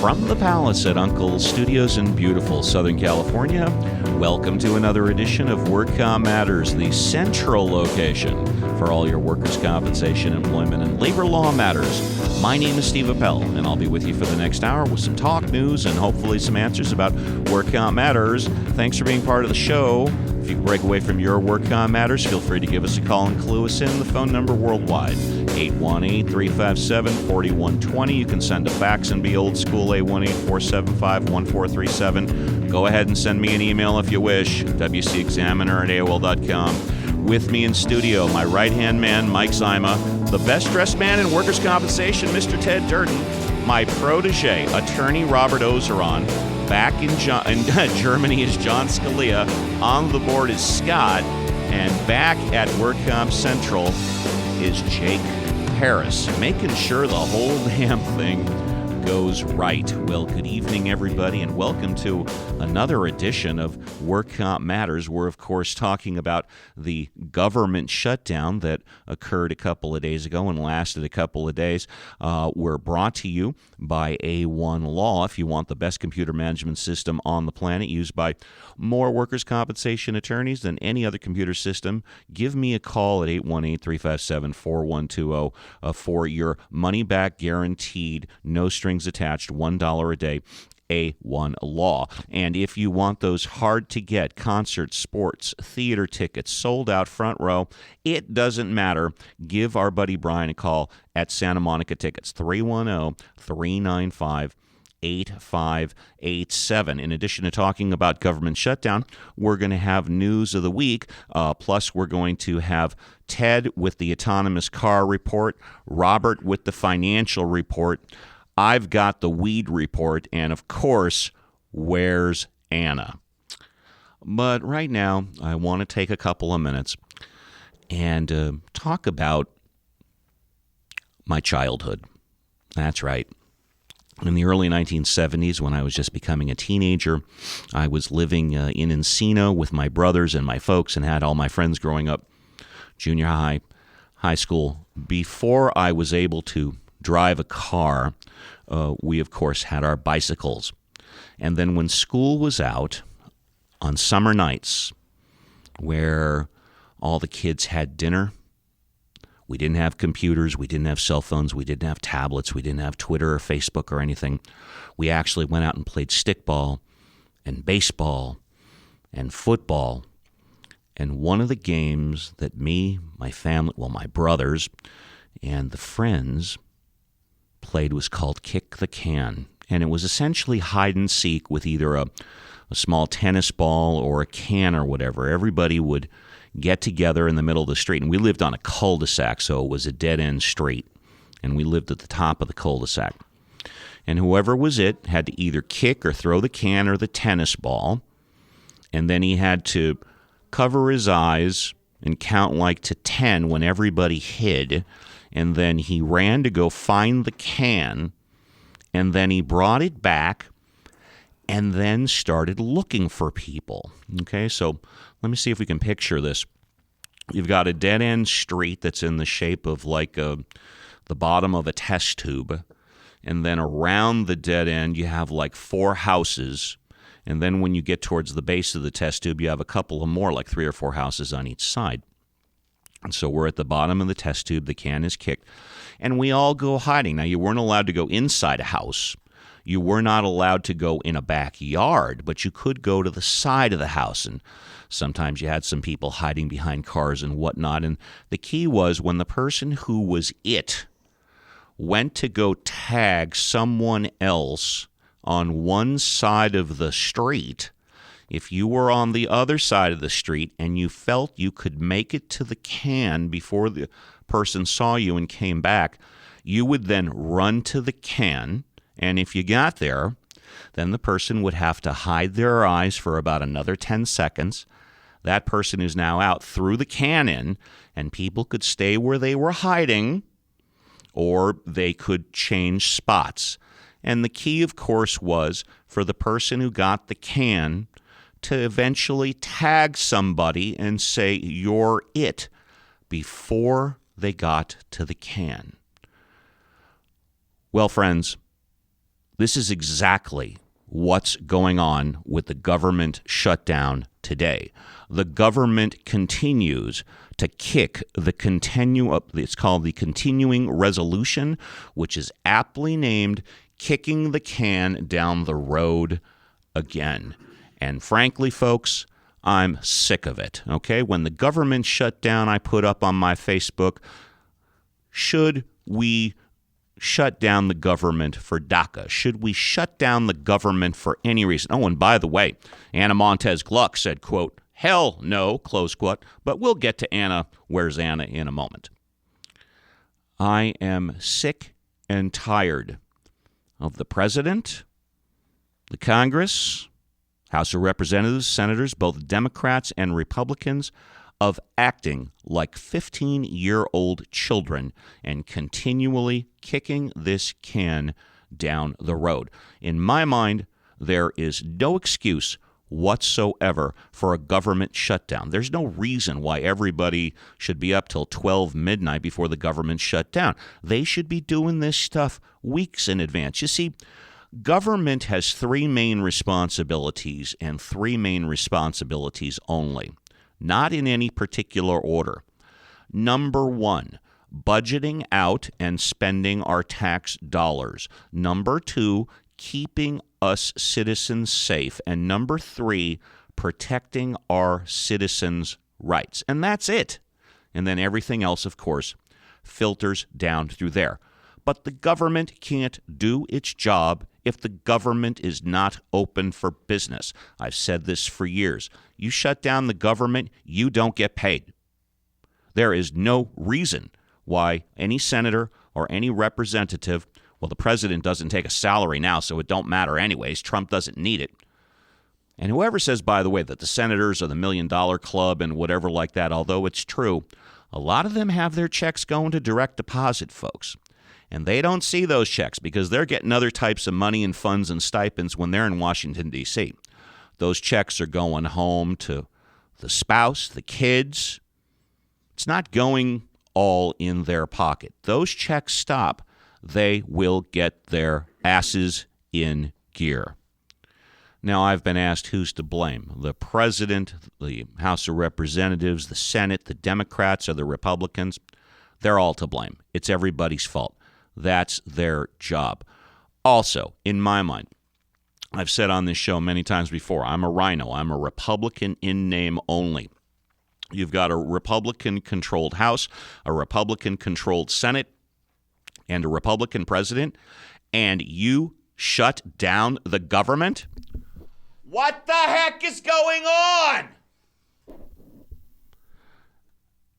From the Palace at Uncle's Studios in beautiful Southern California, welcome to another edition of WorkCom Matters, the central location for all your workers' compensation, employment, and labor law matters. My name is Steve Appel, and I'll be with you for the next hour with some talk, news, and hopefully some answers about WorkCom Matters. Thanks for being part of the show. If you break away from your WorkCom Matters, feel free to give us a call and clue us in. The phone number worldwide, 818-357-4120. You can send a fax and be old school, 818-475-1437. Go ahead and send me an email if you wish, wcexaminer@aol.com. With me in studio, my right-hand man, Mike Zyma, the best-dressed man in workers' compensation, Mr. Ted Durden, my protege, attorney Robert Ozeron. Back in Germany is John Scalia. On the board is Scott. And back at WorkComp Central is Jake Harris, making sure the whole damn thing goes right. Well, good evening, everybody, and welcome to another edition of WorkComp Matters. We're, of course, talking about the government shutdown that occurred a couple of days ago and lasted a couple of days. We're brought to you by A1 Law. If you want the best computer management system on the planet, used by more workers' compensation attorneys than any other computer system, give me a call at 818-357-4120 for your money-back guaranteed, no strings attached, $1 a day, A1 Law. And if you want those hard-to-get concerts, sports, theater tickets, sold-out front row, it doesn't matter. Give our buddy Brian a call at Santa Monica Tickets, 310-395-8587. In addition to talking about government shutdown, we're going to have news of the week. Plus, we're going to have Ted with the autonomous car report, Robert with the financial report. I've got the weed report, and of course, where's Anna? But right now, I want to take a couple of minutes and talk about my childhood. That's right. In the early 1970s, when I was just becoming a teenager, I was living in Encino with my brothers and my folks and had all my friends growing up, junior high, high school. Before I was able to drive a car, we, of course, had our bicycles. And then when school was out on summer nights where all the kids had dinner, we didn't have computers, we didn't have cell phones, we didn't have tablets, we didn't have Twitter or Facebook or anything. We actually went out and played stickball and baseball and football. And one of the games that me, my family, well, my brothers and the friends played was called Kick the Can. And it was essentially hide and seek with either a small tennis ball or a can or whatever. Everybody would get together in the middle of the street. And we lived on a cul-de-sac, so it was a dead-end street. And we lived at the top of the cul-de-sac. And whoever was it had to either kick or throw the can or the tennis ball. And then he had to cover his eyes and count like to 10 when everybody hid. And then he ran to go find the can, and then he brought it back, and then started looking for people. Okay, so let me see if we can picture this. You've got a dead-end street that's in the shape of like the bottom of a test tube, and then around the dead end you have like 4 houses, and then when you get towards the base of the test tube, you have a couple of more, like 3 or 4 houses on each side. And so we're at the bottom of the test tube, the can is kicked, and we all go hiding. Now, you weren't allowed to go inside a house. You were not allowed to go in a backyard, but you could go to the side of the house, and sometimes you had some people hiding behind cars and whatnot. And the key was when the person who was it went to go tag someone else on one side of the street, if you were on the other side of the street and you felt you could make it to the can before the person saw you and came back, you would then run to the can, and if you got there, then the person would have to hide their eyes for about another 10 seconds. That person is now out through the cannon, and people could stay where they were hiding, or they could change spots. And the key, of course, was for the person who got the can to eventually tag somebody and say, "You're it," before they got to the can. Well, friends, This is exactly what's going on with the government shutdown today. The government continues to kick the it's called the continuing resolution, which is aptly named kicking the can down the road again. And frankly, folks, I'm sick of it, okay? When the government shut down, I put up on my Facebook, should we shut down the government for Daca? Should we shut down the government for any reason? Oh, and by the way, Anna Montez Gluck said, quote, hell no, close quote, but we'll get to Anna, where's Anna, in a moment. I am sick and tired of the president, the Congress, House of Representatives, senators, both Democrats and Republicans, of acting like 15-year-old children and continually kicking this can down the road. In my mind, there is no excuse whatsoever for a government shutdown. There's no reason why everybody should be up till 12 midnight before the government shut down. They should be doing this stuff weeks in advance. You see, government has three main responsibilities and three main responsibilities only, not in any particular order. Number one, budgeting out and spending our tax dollars. Number two, keeping us citizens safe. And number three, protecting our citizens' rights. And that's it. And then everything else, of course, filters down through there. But the government can't do its job if the government is not open for business. I've said this for years. You shut down the government, you don't get paid. There is no reason why any senator or any representative, well, the president doesn't take a salary now, so it don't matter anyways. Trump doesn't need it. And whoever says, by the way, that the senators are the $1 million club and whatever like that, although it's true, a lot of them have their checks going to direct deposit, folks. And they don't see those checks because they're getting other types of money and funds and stipends when they're in Washington, D.C. Those checks are going home to the spouse, the kids. It's not going all in their pocket. Those checks stop. They will get their asses in gear. Now, I've been asked who's to blame. The president, the House of Representatives, the Senate, the Democrats, or the Republicans. They're all to blame. It's everybody's fault. That's their job. Also, in my mind, I've said on this show many times before, I'm a rhino. I'm a Republican in name only. You've got a Republican-controlled House, a Republican-controlled Senate, and a Republican president, and you shut down the government? What the heck is going on?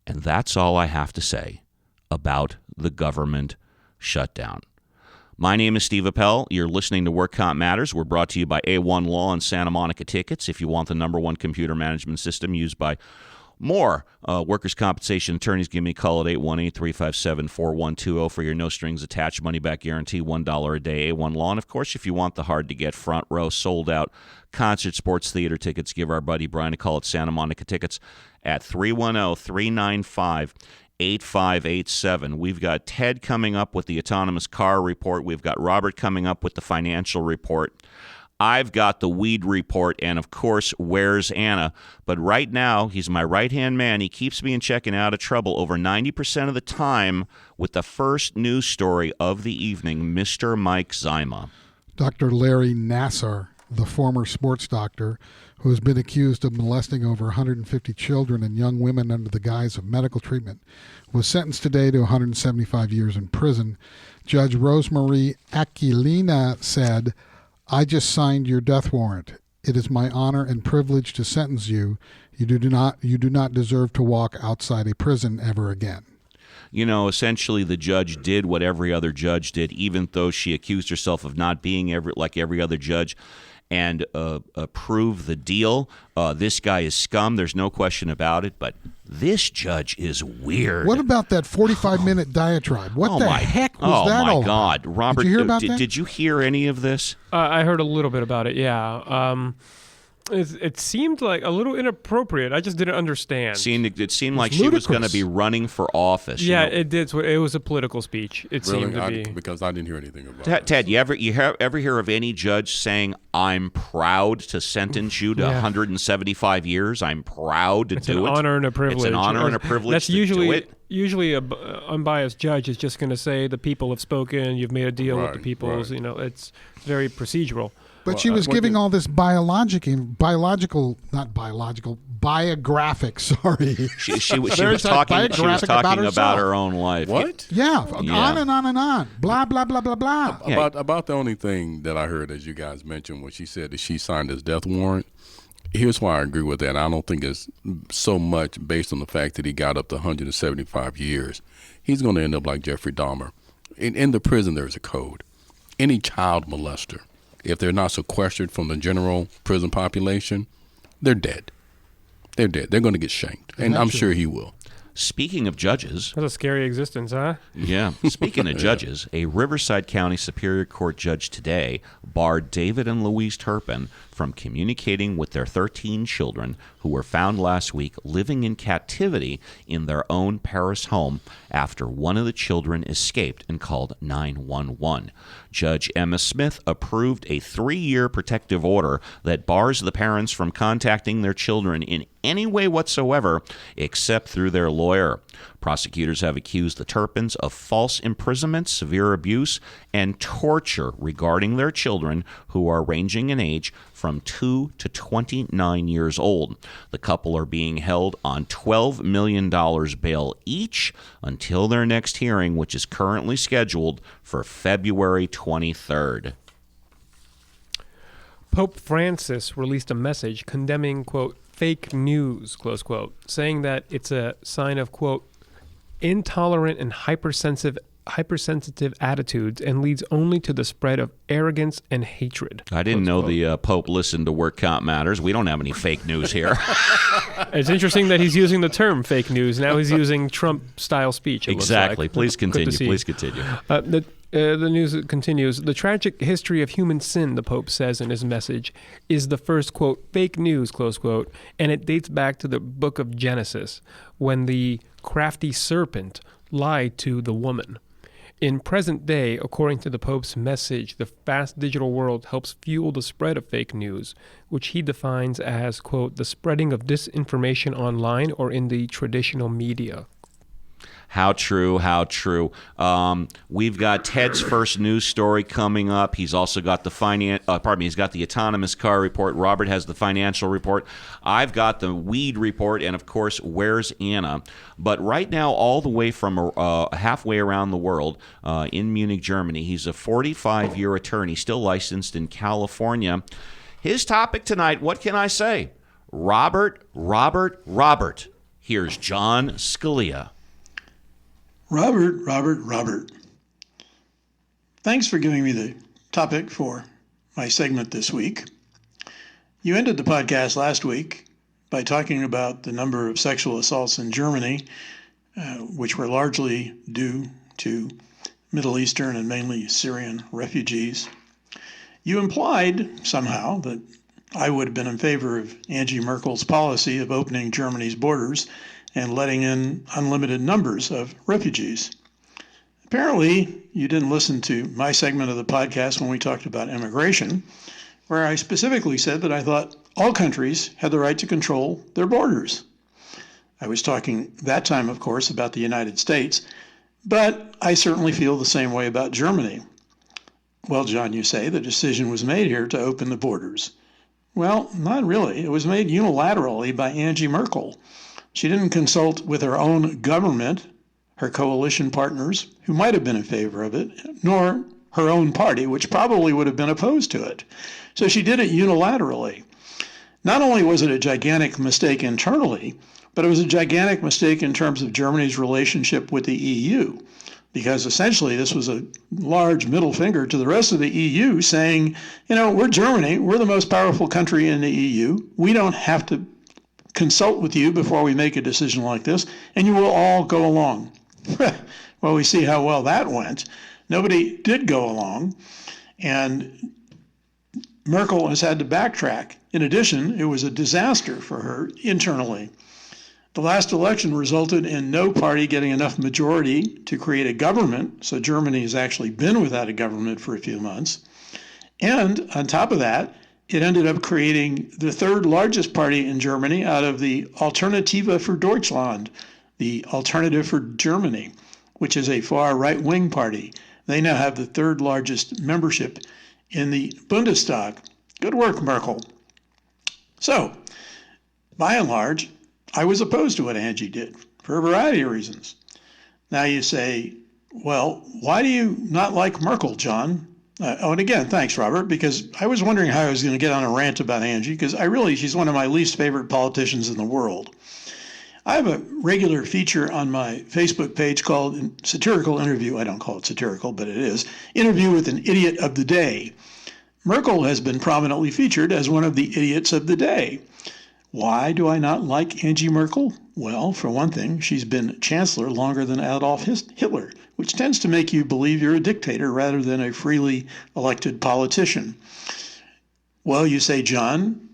And that's all I have to say about the government shutdown. My name is Steve Appel. You're listening to Work Comp Matters. We're brought to you by A1 Law and Santa Monica Tickets. If you want the number one computer management system used by more workers' compensation attorneys, give me a call at 818-357-4120 for your no-strings-attached money-back guarantee, $1 a day, A1 Law. And, of course, if you want the hard-to-get front row, sold-out concert, sports, theater tickets, give our buddy Brian a call at Santa Monica Tickets at 310-395-8587. We've got Ted coming up with the autonomous car report. We've got Robert coming up with the financial report. I've got the weed report, and, of course, where's Anna? But right now, he's my right-hand man. He keeps me in check and out of trouble over 90% of the time with the first news story of the evening, Mr. Mike Zyma. Dr. Larry Nassar, the former sports doctor who has been accused of molesting over 150 children and young women under the guise of medical treatment, was sentenced today to 175 years in prison. Judge Rosemarie Aquilina said, "I just signed your death warrant. It is my honor and privilege to sentence you. You do not deserve to walk outside a prison ever again." You know, essentially the judge did what every other judge did, even though she accused herself of not being like every other judge, and approved the deal. This guy is scum. There's no question about it. But this judge is weird. What about that 45-minute diatribe? What the heck was that all about? Oh, my God. Robert, did you hear about that? Did you hear any of this? I heard a little bit about it, yeah. It seemed like a little inappropriate. I just didn't understand. It seemed like she was going to be running for office. Yeah, it did. It was a political speech. It seemed to be. Because I didn't hear anything about it. Ted, you ever hear of any judge saying, "I'm proud to sentence you to 175 years. I'm proud to do it." It's an honor and a privilege. It's an honor and a privilege. That's to do it. Usually a unbiased judge is just going to say the people have spoken. You've made a deal with the peoples. Right. It's very procedural. But she was giving all this biographic. Sorry, she was talking about her own life. What? Yeah, on and on and on. Blah blah blah blah blah. About the only thing that I heard, as you guys mentioned, when she said that she signed his death warrant. Here's why I agree with that. I don't think it's so much based on the fact that he got up to 175 years. He's going to end up like Jeffrey Dahmer. In the prison, there's a code. Any child molester, if they're not sequestered from the general prison population, they're dead. They're dead. They're going to get shanked. And I'm sure he will. Speaking of judges. That's a scary existence, huh? Yeah. Speaking of judges, a Riverside County Superior Court judge today barred David and Louise Turpin from communicating with their 13 children who were found last week living in captivity in their own Paris home after one of the children escaped and called 911. Judge Emma Smith approved a 3-year protective order that bars the parents from contacting their children in any way whatsoever except through their lawyer. Prosecutors have accused the Turpins of false imprisonment, severe abuse, and torture regarding their children, who are ranging in age from 2 to 29 years old. The couple are being held on $12 million bail each until their next hearing, which is currently scheduled for February 23rd. Pope Francis released a message condemning, quote, fake news, close quote, saying that it's a sign of, quote, intolerant and hypersensitive attitudes and leads only to the spread of arrogance and hatred. I didn't know the Pope listened to Work Count Matters. We don't have any fake news here. It's interesting that he's using the term fake news. Now he's using Trump-style speech. Exactly. Like. Please continue. Please continue. The news continues. The tragic history of human sin, the Pope says in his message, is the first, quote, fake news, close quote, and it dates back to the book of Genesis, when the crafty serpent lied to the woman. In present day, according to the Pope's message, the fast digital world helps fuel the spread of fake news, which he defines as, quote, the spreading of disinformation online or in the traditional media. How true, how true. We've got Ted's first news story coming up. He's also got he's got the autonomous car report. Robert has the financial report. I've got the weed report, and of course, Where's Anna? But right now, all the way from halfway around the world, in Munich, Germany, he's a 45-year attorney, still licensed in California. His topic tonight, what can I say? Robert. Here's John Scalia. Robert. Thanks for giving me the topic for my segment this week. You ended the podcast last week by talking about the number of sexual assaults in Germany, which were largely due to Middle Eastern and mainly Syrian refugees. You implied somehow that I would have been in favor of Angela Merkel's policy of opening Germany's borders and letting in unlimited numbers of refugees. Apparently, you didn't listen to my segment of the podcast when we talked about immigration, where I specifically said that I thought all countries had the right to control their borders. I was talking that time, of course, about the United States, but I certainly feel the same way about Germany. Well, John, you say the decision was made here to open the borders. Well, not really. It was made unilaterally by Angela Merkel. She didn't consult with her own government, her coalition partners, who might have been in favor of it, nor her own party, which probably would have been opposed to it. So she did it unilaterally. Not only was it a gigantic mistake internally, but it was a gigantic mistake in terms of Germany's relationship with the EU, because essentially this was a large middle finger to the rest of the EU saying, we're Germany, we're the most powerful country in the EU. We don't have to consult with you before we make a decision like this, and you will all go along. Well, we see how well that went. Nobody did go along, and Merkel has had to backtrack. In addition, it was a disaster for her internally. The last election resulted in no party getting enough majority to create a government, so Germany has actually been without a government for a few months. And on top of that, it ended up creating the third largest party in Germany out of the Alternative für Deutschland, the Alternative for Germany, which is a far right-wing party. They now have the third largest membership in the Bundestag. Good work, Merkel. So, by and large, I was opposed to what Angie did for a variety of reasons. Now you say, well, why do you not like Merkel, John? And again, thanks, Robert, because I was wondering how I was going to get on a rant about Angie, because she's one of my least favorite politicians in the world. I have a regular feature on my Facebook page called Satirical Interview. I don't call it satirical, but it is. Interview with an Idiot of the Day. Merkel has been prominently featured as one of the idiots of the day. Why do I not like Angie Merkel? Well, for one thing, she's been chancellor longer than Adolf Hitler, which tends to make you believe you're a dictator rather than a freely elected politician. Well, you say, John,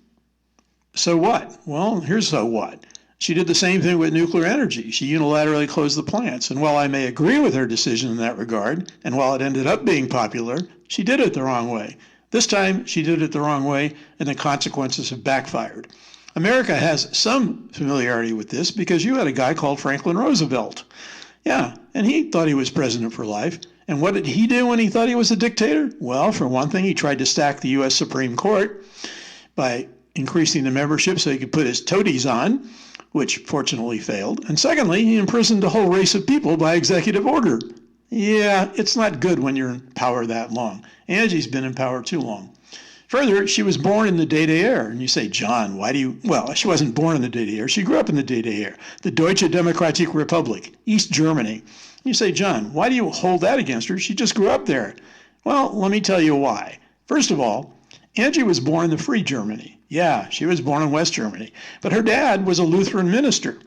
so what? Well, here's so what. She did the same thing with nuclear energy. She unilaterally closed the plants. And while I may agree with her decision in that regard, and while it ended up being popular, she did it the wrong way. This time, she did it the wrong way, and the consequences have backfired. America has some familiarity with this because you had a guy called Franklin Roosevelt. Yeah, and he thought he was president for life. And what did he do when he thought he was a dictator? Well, for one thing, he tried to stack the U.S. Supreme Court by increasing the membership so he could put his toadies on, which fortunately failed. And secondly, he imprisoned a whole race of people by executive order. Yeah, it's not good when you're in power that long. Angie's been in power too long. Further, she was born in the DDR. And you say, John, why do you... Well, she wasn't born in the DDR. She grew up in the DDR, the Deutsche Demokratische Republik, East Germany. You say, John, why do you hold that against her? She just grew up there. Well, let me tell you why. First of all, Angie was born in the Free Germany. Yeah, she was born in West Germany. But her dad was a Lutheran minister.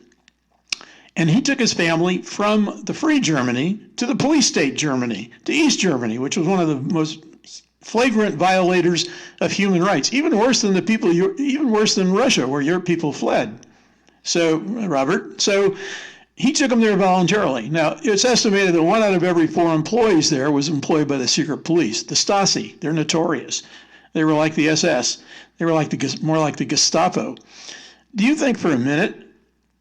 And he took his family from the Free Germany to the police state Germany, to East Germany, which was one of the most flagrant violators of human rights, even worse than Russia, where your people fled. So, Robert, he took them there voluntarily. Now, it's estimated that 1 out of every 4 employees there was employed by the secret police, the Stasi. They're notorious. They were like the SS. They were more like the Gestapo. Do you think for a minute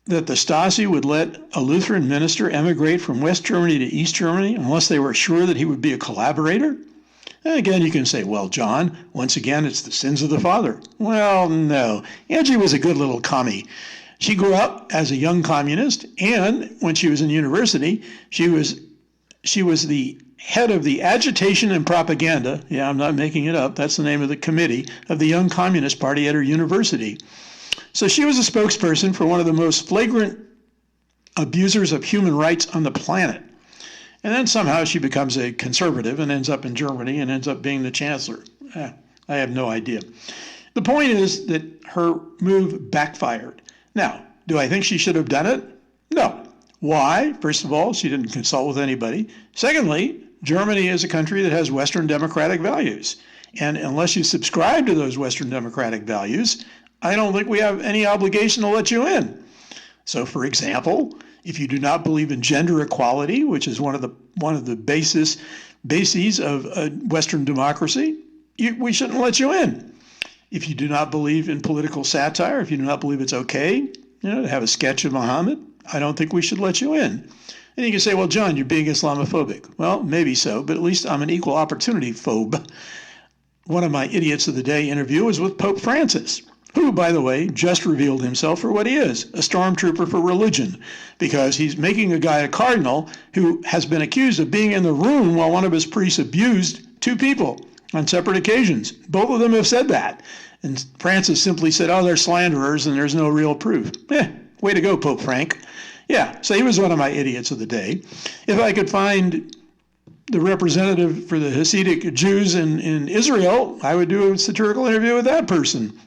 that the Stasi would let a Lutheran minister emigrate from West Germany to East Germany unless they were sure that he would be a collaborator? And again, you can say, well, John, once again, it's the sins of the father. Well, no. Angie was a good little commie. She grew up as a young communist, and when she was in university, she was the head of the agitation and propaganda. Yeah, I'm not making it up. That's the name of the committee of the Young Communist Party at her university. So she was a spokesperson for one of the most flagrant abusers of human rights on the planet. And then somehow she becomes a conservative and ends up in Germany and ends up being the chancellor. I have no idea. The point is that her move backfired. Now, do I think she should have done it? No. Why? First of all, she didn't consult with anybody. Secondly, Germany is a country that has Western democratic values. And unless you subscribe to those Western democratic values, I don't think we have any obligation to let you in. So, for example, if you do not believe in gender equality, which is one of the bases of Western democracy, we shouldn't let you in. If you do not believe in political satire, if you do not believe it's okay, to have a sketch of Muhammad, I don't think we should let you in. And you can say, well, John, you're being Islamophobic. Well, maybe so, but at least I'm an equal opportunity phobe. One of my Idiots of the Day interview was with Pope Francis, who, by the way, just revealed himself for what he is, a stormtrooper for religion, because he's making a guy a cardinal who has been accused of being in the room while one of his priests abused 2 people on separate occasions. Both of them have said that. And Francis simply said, oh, they're slanderers and there's no real proof. Way to go, Pope Frank. Yeah, so he was one of my Idiots of the Day. If I could find the representative for the Hasidic Jews in Israel, I would do a satirical interview with that person.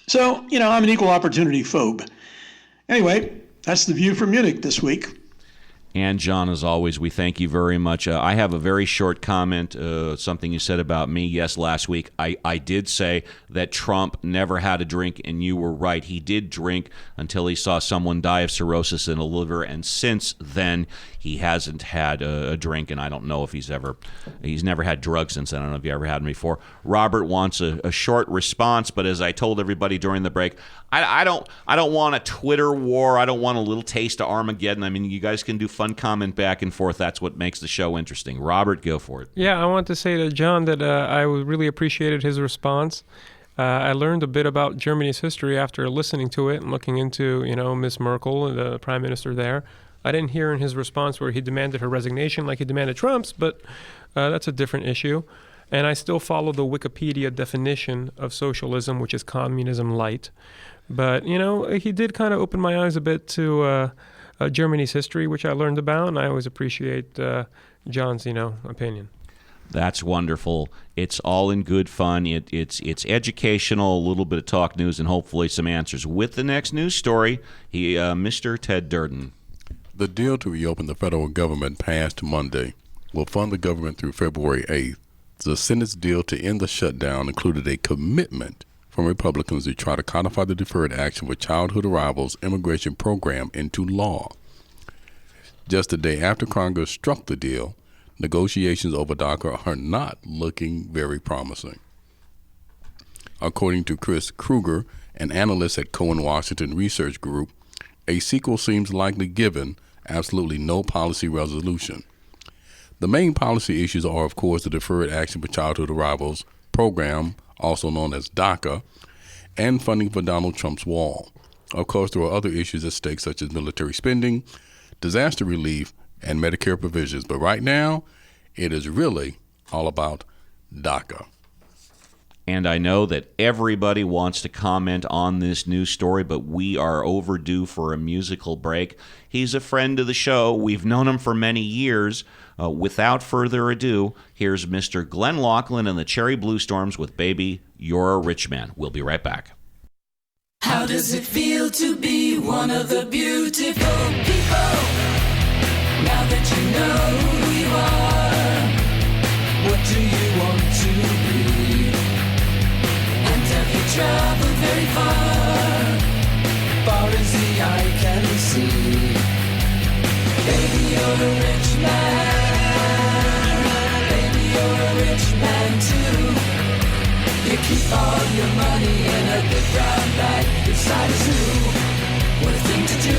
So, I'm an equal opportunity phobe. Anyway, that's the view from Munich this week. And John, as always, we thank you very much. I have a very short comment, something you said about me. Yes, last week I did say that Trump never had a drink, and you were right. He did drink until he saw someone die of cirrhosis in the liver, and since then he hasn't had a drink, and I don't know if he's never had drugs since then. I don't know if you ever had them before. Robert wants a short response, but as I told everybody during the break, I don't want a Twitter war. I don't want a little taste of Armageddon. I mean, you guys can do fun comment back and forth. That's what makes the show interesting. Robert, go for it. Yeah, I want to say to John that I really appreciated his response. I learned a bit about Germany's history after listening to it and looking into, Miss Merkel, the prime minister there. I didn't hear in his response where he demanded her resignation like he demanded Trump's, but that's a different issue. And I still follow the Wikipedia definition of socialism, which is communism light. But, he did kind of open my eyes a bit to Germany's history, which I learned about, and I always appreciate John's, opinion. That's wonderful. It's all in good fun. It's educational, a little bit of talk news, and hopefully some answers. With the next news story, Mr. Ted Durden. The deal to reopen the federal government passed Monday will fund the government through February 8th. The Senate's deal to end the shutdown included a commitment from Republicans to try to codify the Deferred Action for Childhood Arrivals immigration program into law. Just a day after Congress struck the deal, negotiations over Daca are not looking very promising. According to Chris Kruger, an analyst at Cohen Washington Research Group, a sequel seems likely given absolutely no policy resolution. The main policy issues are, of course, the Deferred Action for Childhood Arrivals program, also known as DACA, and funding for Donald Trump's wall. Of course, there are other issues at stake, such as military spending, disaster relief, and Medicare provisions. But right now, it is really all about DACA. And I know that everybody wants to comment on this news story, but we are overdue for a musical break. He's a friend of the show. We've known him for many years. Without further ado, here's Mr. Glenn Laughlin and the Cherry Blue Storms with Baby, You're a Rich Man. We'll be right back. How does it feel to be one of the beautiful people? Now that you know who you are, what do you want to be? And have you traveled very far, far as the eye can see? Baby, you're a rich man. Baby, you're a rich man too. You keep all your money in a big brown bag inside a zoo. What a thing to do.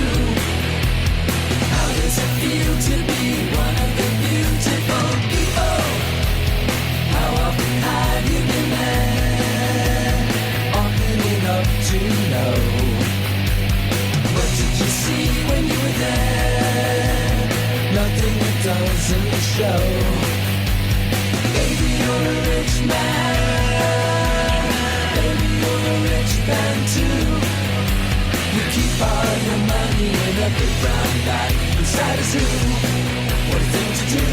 How does it feel to be one of the beautiful people? How often have you been there? Often enough to know. What did you see when you were there? Nothing that doesn't show. Baby, you're a rich man. Man too. You keep all your money in a big brown bag inside a zoo. What a thing to do.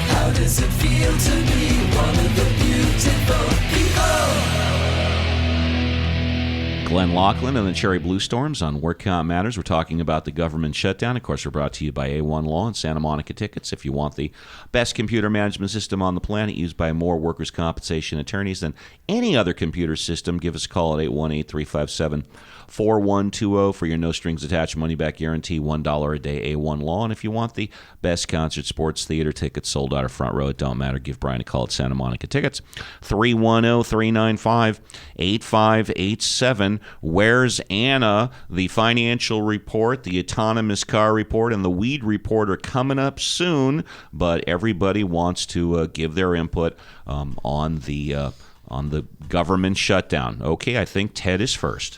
How does it feel to be one Glenn Laughlin and the Cherry Blue Storms on Work Comp Matters. We're talking about the government shutdown. Of course, we're brought to you by A1 Law and Santa Monica Tickets. If you want the best computer management system on the planet, used by more workers' compensation attorneys than any other computer system, give us a call at 818-357-4120 for your no-strings-attached money-back guarantee, $1 a day, A1 Law. And if you want the best concert, sports, theater tickets sold out of front row, it don't matter. Give Brian a call at Santa Monica Tickets, 310-395-8587. Where's Anna? The financial report, the autonomous car report, and the weed report are coming up soon, but everybody wants to give their input on the government shutdown. Okay, I think Ted is first.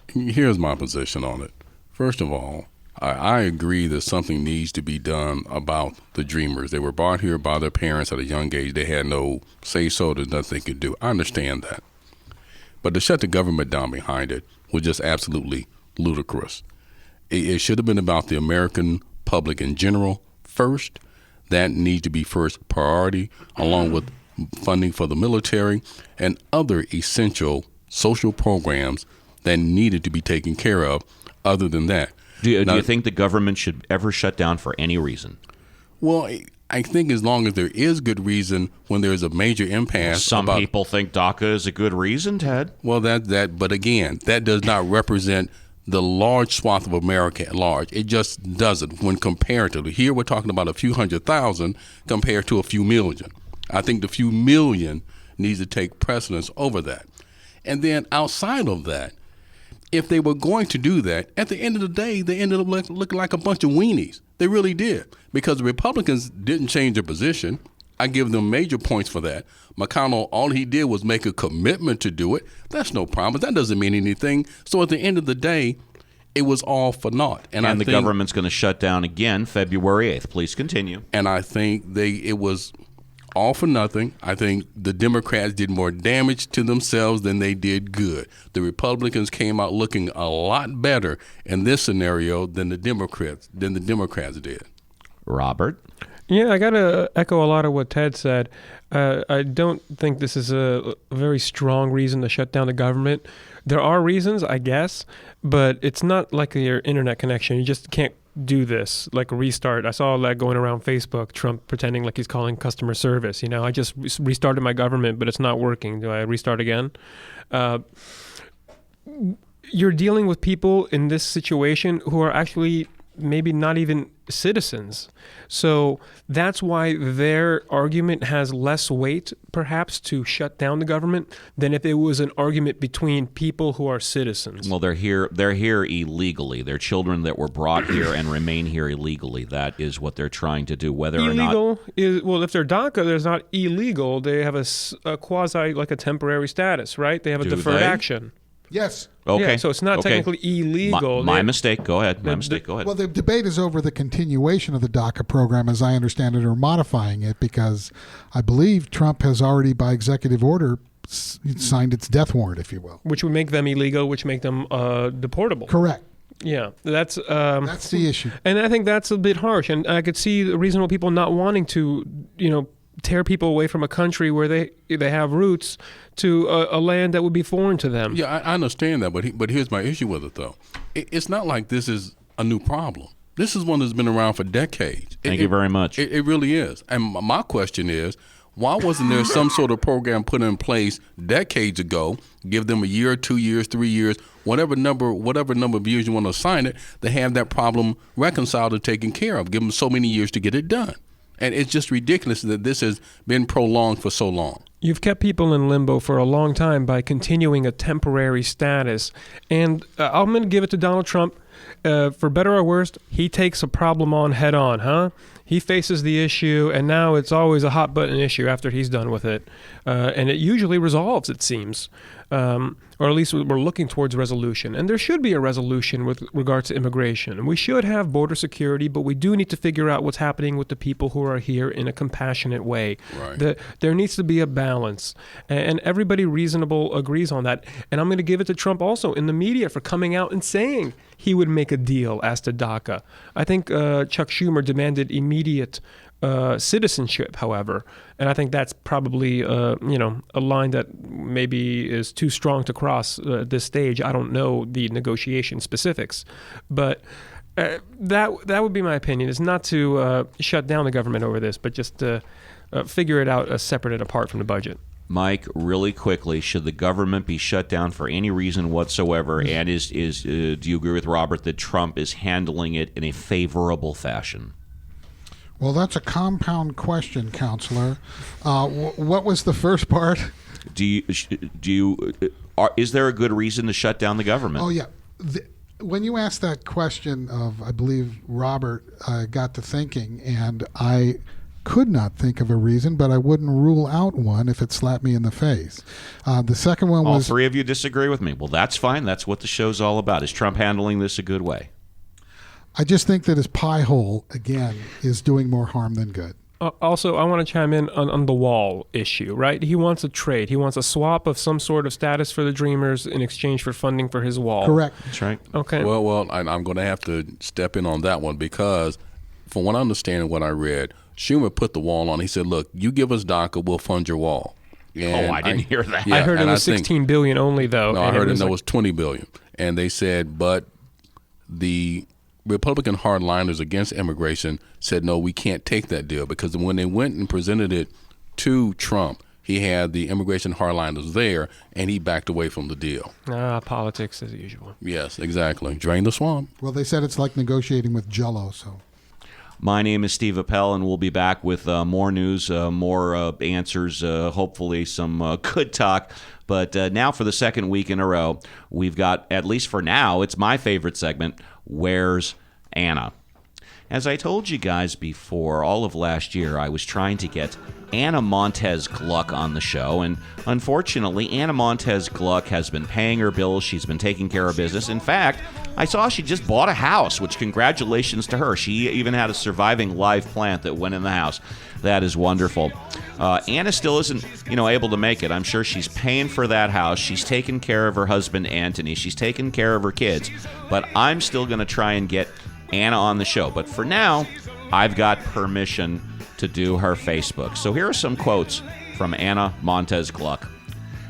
Here's my position on it. First of all, I agree that something needs to be done about the dreamers. They were brought here by their parents at a young age. They had no say-so. There's nothing they could do. I understand that. But to shut the government down behind it was just absolutely ludicrous. It should have been about the American public in general first. That needs to be first priority, along with funding for the military and other essential social programs that needed to be taken care of. Other than that, do you think the government should ever shut down for any reason? Well, I think as long as there is good reason, when there's a major impasse. Some people think DACA is a good reason, Ted. Well, but again, that does not represent the large swath of America at large. It just doesn't. When comparatively, here we're talking about a few 100,000 compared to a few million. I think the few million needs to take precedence over that. And then outside of that, if they were going to do that, at the end of the day, they ended up looking like a bunch of weenies. They really did, because the Republicans didn't change their position. I give them major points for that. McConnell, all he did was make a commitment to do it. That's no promise. That doesn't mean anything. So at the end of the day, it was all for naught. And the government's going to shut down again February 8th. Please continue. And I think it was all for nothing. I think the Democrats did more damage to themselves than they did good. The Republicans came out looking a lot better in this scenario than the Democrats did. Robert? Yeah, I got to echo a lot of what Ted said. I don't think this is a very strong reason to shut down the government. There are reasons, I guess, but it's not like your internet connection. You just can't do this, like a restart. I saw that going around Facebook, Trump pretending like he's calling customer service. I just restarted my government, but it's not working. Do I restart again? You're dealing with people in this situation who are actually maybe not even citizens. So that's why their argument has less weight, perhaps, to shut down the government than if it was an argument between people who are citizens. Well, they're here illegally. They're children that were brought here and remain here illegally. That is what they're trying to do, whether or not... Illegal is, well, if they're DACA, there's not illegal. They have a quasi, like a temporary status, right? They have a deferred action. Yes. Okay. Yeah, so it's not technically illegal. My mistake. Go ahead. Go ahead. Well, the debate is over the continuation of the DACA program, as I understand it, or modifying it, because I believe Trump has already, by executive order, signed its death warrant, if you will. Which would make them illegal, which make them deportable. Correct. Yeah, that's the issue. And I think that's a bit harsh. And I could see the reasonable people not wanting to, tear people away from a country where they have roots to a land that would be foreign to them. Yeah, I understand that, but here's my issue with it, though. It's not like this is a new problem. This is one that's been around for decades. Thank you very much. It really is. And my question is, why wasn't there some sort of program put in place decades ago, give them a year, 2 years, 3 years, whatever number of years you want to assign it, to have that problem reconciled and taken care of? Give them so many years to get it done. And it's just ridiculous that this has been prolonged for so long. You've kept people in limbo for a long time by continuing a temporary status. And I'm going to give it to Donald Trump. For better or worse, he takes a problem on head on, huh? He faces the issue, and now it's always a hot button issue after he's done with it. And it usually resolves, it seems. Or at least we're looking towards resolution. And there should be a resolution with regards to immigration. And we should have border security, but we do need to figure out what's happening with the people who are here in a compassionate way. Right. There needs to be a balance. And everybody reasonable agrees on that. And I'm going to give it to Trump also in the media for coming out and saying he would make a deal as to Daca. I think Chuck Schumer demanded immediate citizenship, however, and I think that's probably a line that maybe is too strong to cross at this stage. I don't know the negotiation specifics, but that would be my opinion. Is not to shut down the government over this, but just to figure it out separate and apart from the budget. Mike, really quickly, should the government be shut down for any reason whatsoever? And do you agree with Robert that Trump is handling it in a favorable fashion? Well, that's a compound question, Counselor. What was the first part? Is there a good reason to shut down the government? Oh, yeah. When you asked that question I believe Robert, I got to thinking, and I could not think of a reason, but I wouldn't rule out one if it slapped me in the face. The second one was... All three of you disagree with me. Well, that's fine. That's what the show's all about. Is Trump handling this a good way? I just think that his pie hole, again, is doing more harm than good. Also, I want to chime in on the wall issue, right? He wants a trade. He wants a swap of some sort of status for the Dreamers in exchange for funding for his wall. Correct. That's right. Okay. Well, I'm going to have to step in on that one because from what I understand and what I read, Schumer put the wall on. He said, look, you give us DACA, we'll fund your wall. And I didn't hear that. I heard it was $16 billion only, though. No, I heard it was $20 billion. And they said, but the Republican hardliners against immigration said, no, we can't take that deal, because when they went and presented it to Trump, he had the immigration hardliners there, and he backed away from the deal. Politics as usual. Yes, exactly. Drain the swamp. Well, they said it's like negotiating with Jell-O, so... My name is Steve Appel, and we'll be back with more news, more answers, hopefully some good talk. But now for the second week in a row, we've got, at least for now, it's my favorite segment, Where's Anna? As I told you guys before, all of last year, I was trying to get Anna Montez Gluck on the show, and unfortunately, Anna Montez Gluck has been paying her bills. She's been taking care of business. In fact, I saw she just bought a house, which congratulations to her. She even had a surviving live plant that went in the house. That is wonderful. Anna still isn't, able to make it. I'm sure she's paying for that house. She's taking care of her husband, Anthony. She's taking care of her kids. But I'm still going to try and get Anna on the show. But for now, I've got permission to do her Facebook. So here are some quotes from Anna Montez Gluck.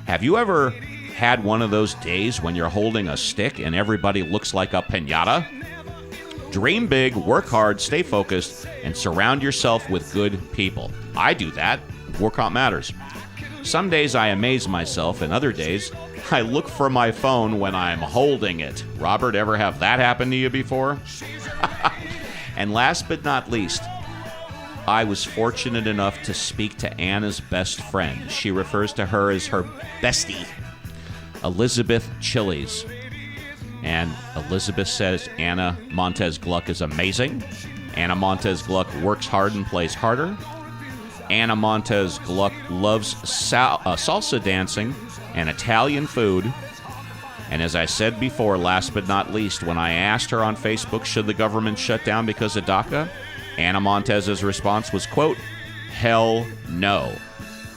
Have you ever had one of those days when you're holding a stick and everybody looks like a piñata? Dream big, work hard, stay focused, and surround yourself with good people. I do that. Workout matters. Some days I amaze myself, and other days I look for my phone when I'm holding it. Robert, ever have that happen to you before? And last but not least, I was fortunate enough to speak to Anna's best friend. She refers to her as her bestie, Elizabeth Chilies. And Elizabeth says Anna Montez Gluck is amazing. Anna Montez Gluck works hard and plays harder. Anna Montez Gluck loves salsa dancing and Italian food. And as I said before, last but not least, when I asked her on Facebook, should the government shut down because of Daca, Anna Montez's response was, quote, hell no,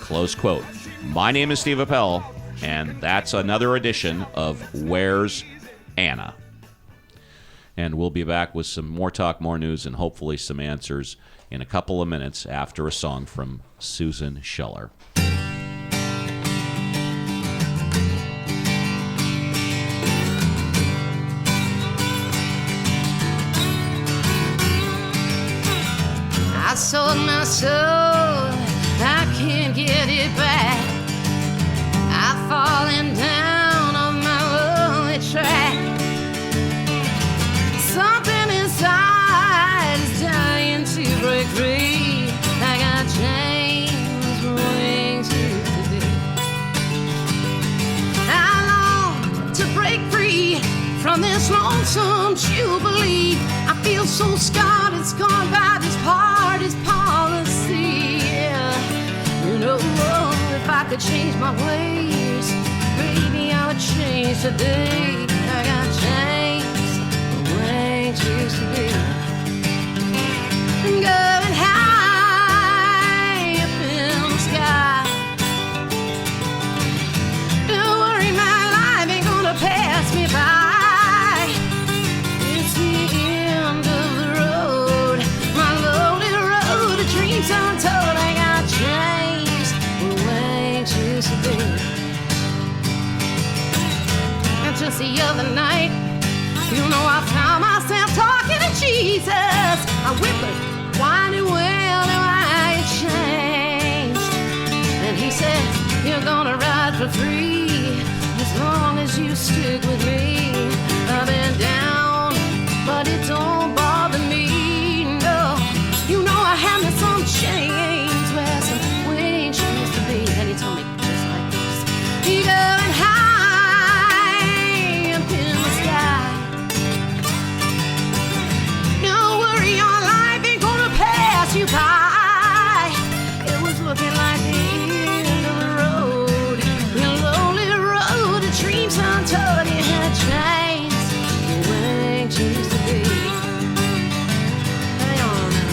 close quote. My name is Steve Appel, and that's another edition of Where's Anna? And we'll be back with some more talk, more news, and hopefully some answers in a couple of minutes after a song from Susan Scheller. I sold my soul, I can't get it back. I've fallen down on my lonely track. Something inside is dying to break free. I got chains from wings used to be. I long to break free from this lonesome jubilee. I feel so scarred, it's gone by this party's policy. Yeah. If I could change my ways, baby, I would change today. I got chains, wings used to be. Going high up in the sky. Don't worry, my life ain't gonna pass me by. the other night, you know, I found myself talking to Jesus. I whimpered, winding well, and I changed. And he said, you're gonna ride for free as long as you stick with me. I've been down, but it don't bother me, no. You know I had me some chains where some wings used to be. And he told me just like this, he going high up in the sky. Don't worry, your life ain't gonna pass you by. It was looking like the end of the road, the lonely road, the dreams untold. It had changed the way it used to be. Hang on now.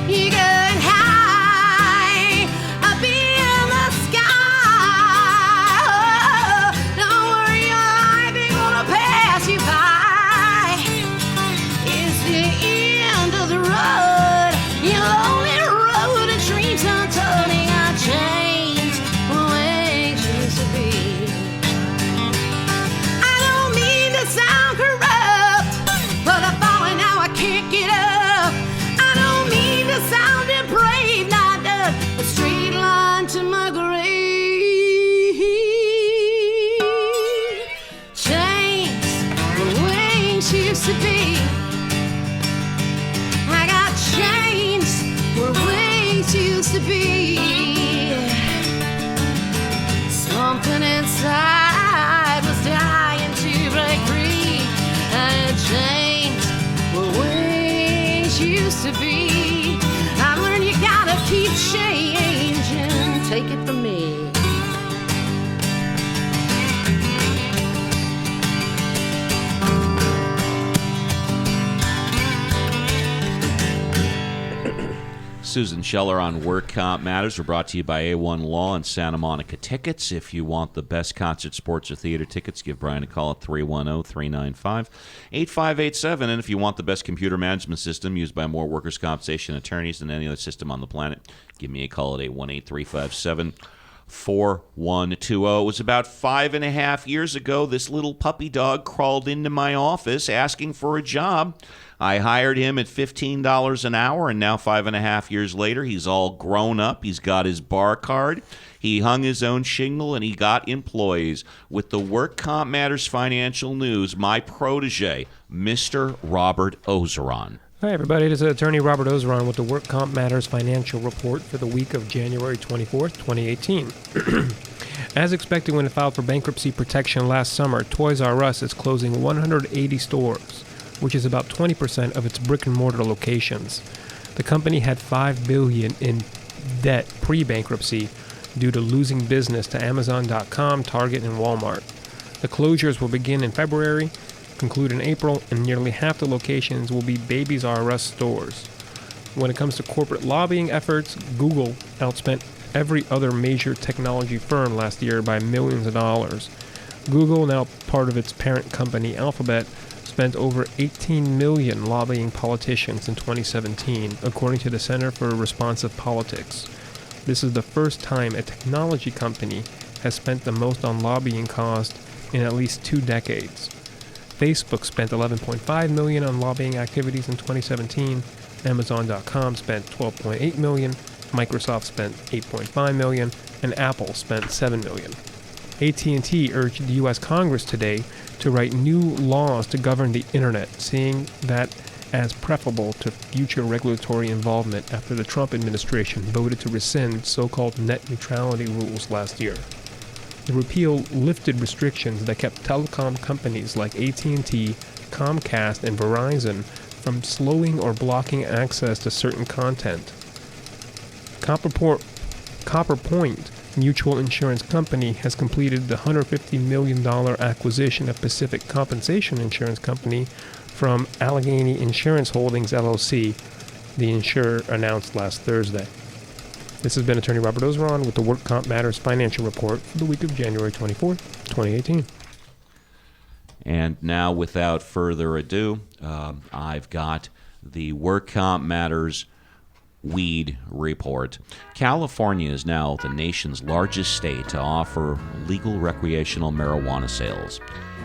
You get high up in the sky. Don't worry, your life ain't gonna pass you by. It's the end of the road, your lonely road of dreams untold. It got changed the way it used to be. I don't mean to sound corrupt, but I've fallen, now I can't get up. I don't mean to sound depraved, not a straight line to my grave. Chains the wings used to be. I got chains where wings used to be. Something inside was dying to break free. I had chains where wings used to be. I learned you gotta keep changing. Take it from me. Susan Scheller on Work Comp Matters are brought to you by A1 Law and Santa Monica Tickets. If you want the best concert, sports, or theater tickets, give Brian a call at 310-395-8587. And if you want the best computer management system used by more workers' compensation attorneys than any other system on the planet, give me a call at 818-357-4120. It was about 5.5 years ago this little puppy dog crawled into my office asking for a job. I hired him at $15 an hour, and now 5.5 years later, he's all grown up. He's got his bar card. He hung his own shingle, and he got employees. With the Work Comp Matters Financial News, my protege, Mr. Robert Ozeron. Hi, everybody. This is attorney Robert Ozeron with the Work Comp Matters Financial Report for the week of January 24th, 2018. As expected when it filed for bankruptcy protection last summer, Toys R Us is closing 180 stores, which is about 20% of its brick-and-mortar locations. The company had $5 billion in debt pre-bankruptcy due to losing business to Amazon.com, Target, and Walmart. The closures will begin in February, conclude in April, and nearly half the locations will be Babies R Us stores. When it comes to corporate lobbying efforts, Google outspent every other major technology firm last year by millions of dollars. Google, now part of its parent company Alphabet, spent over $18 million lobbying politicians in 2017, according to the Center for Responsive Politics. This is the first time a technology company has spent the most on lobbying costs in at least 2 decades. Facebook spent $11.5 million on lobbying activities in 2017. Amazon.com spent $12.8 million. Microsoft spent $8.5 million, and Apple spent $7 million. AT&T urged the U.S. Congress today to write new laws to govern the Internet, seeing that as preferable to future regulatory involvement after the Trump administration voted to rescind so-called net neutrality rules last year. The repeal lifted restrictions that kept telecom companies like AT&T, Comcast, and Verizon from slowing or blocking access to certain content. Copperpoint Mutual Insurance Company has completed the $150 million acquisition of Pacific Compensation Insurance Company from Allegheny Insurance Holdings, LLC, the insurer announced last Thursday. This has been Attorney Robert Ozeron with the Work Comp Matters Financial Report for the week of January 24th, 2018. And now, without further ado, I've got the Work Comp Matters Weed Report. California is now the nation's largest state to offer legal recreational marijuana sales.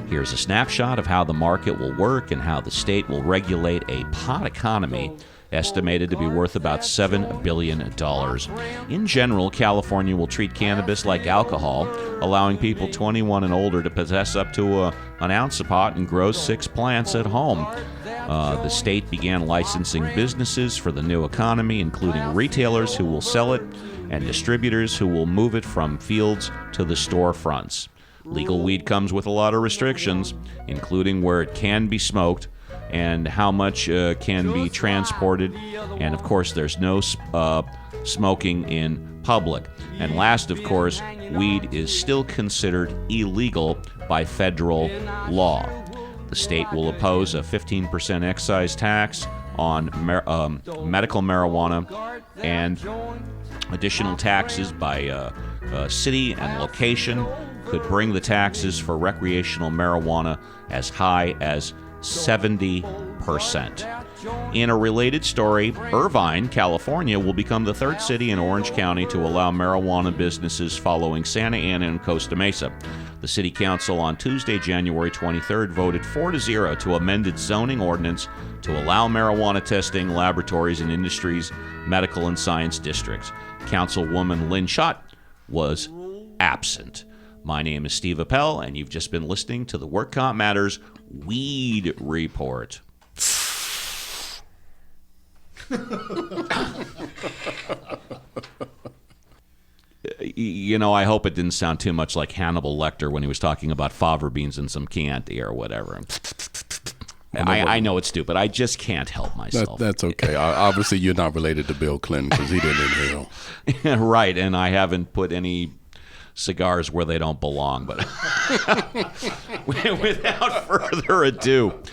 Here's a snapshot of how the market will work and how the state will regulate a pot economy estimated to be worth about $7 billion. In general, California will treat cannabis like alcohol, allowing people 21 and older to possess up to an ounce of pot and grow 6 plants at home. The state began licensing businesses for the new economy, including retailers who will sell it and distributors who will move it from fields to the storefronts. Legal weed comes with a lot of restrictions, including where it can be smoked and how much can be transported. And, of course, there's no smoking in public. And last, of course, weed is still considered illegal by federal law. The state will impose a 15% excise tax on medical marijuana, and additional taxes by city and location could bring the taxes for recreational marijuana as high as 70%. In a related story, Irvine, California, will become the third city in Orange County to allow marijuana businesses following Santa Ana and Costa Mesa. The City Council on Tuesday, January 23rd, voted 4-0 to amend its zoning ordinance to allow marijuana testing laboratories in industries, medical, and science districts. Councilwoman Lynn Schott was absent. My name is Steve Appel, and you've just been listening to the Work Comp Matters Weed Report. I hope it didn't sound too much like Hannibal Lecter when he was talking about fava beans and some Chianti or whatever. I know it's stupid. I just can't help myself. That's okay. Obviously, you're not related to Bill Clinton because he didn't inhale. Right, and I haven't put any cigars where they don't belong. But without further ado,